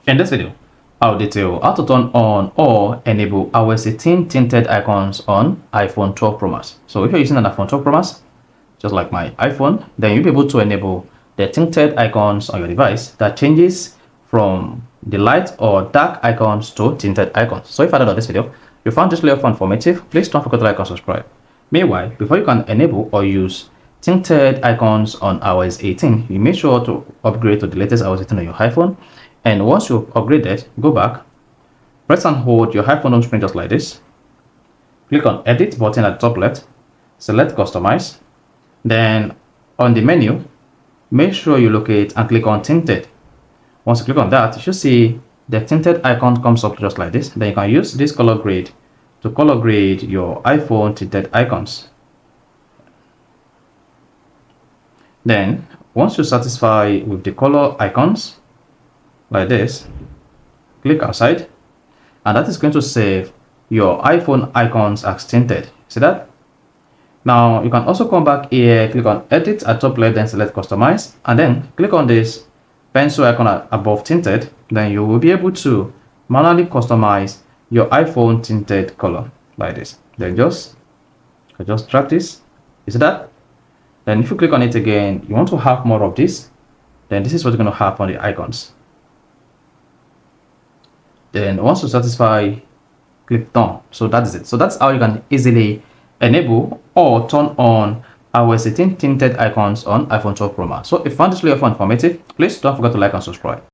In this video, I'll detail how to turn on or enable iOS 18 tinted icons on iPhone 12 Pro Max. So if you're using an iPhone 12 Pro Max, just like my iPhone, then you'll be able to enable the tinted icons on your device that changes from the light or dark icons to tinted icons. So if I did this video, you found this video informative, please don't forget to like and subscribe. Meanwhile, before you can enable or use tinted icons on iOS 18, you make sure to upgrade to the latest iOS 18 on your iPhone. And once you've upgraded, go back, press and hold your iPhone home screen just like this. Click on Edit button at the top left, select Customize. Then on the menu, make sure you locate and click on Tinted. Once you click on that, you should see the tinted icon comes up just like this. Then you can use this color grade to color grade your iPhone tinted icons. Then once you're satisfied with the color icons like this, click outside, and that is going to save your iPhone icons as tinted. See that? Now you can also come back here, click on Edit at top left, then select Customize, and then click on this pencil icon above tinted. Then you will be able to manually customize your iPhone tinted color like this. Then just drag this. You see that? Then if you click on it again, you want to have more of this, then this is what's going to have on the icons. Then once you satisfy, click done. So that is it. So that's how you can easily enable or turn on iOS 18 tinted icons on iPhone 12 Pro Max. So if you found this video informative, please don't forget to like and subscribe.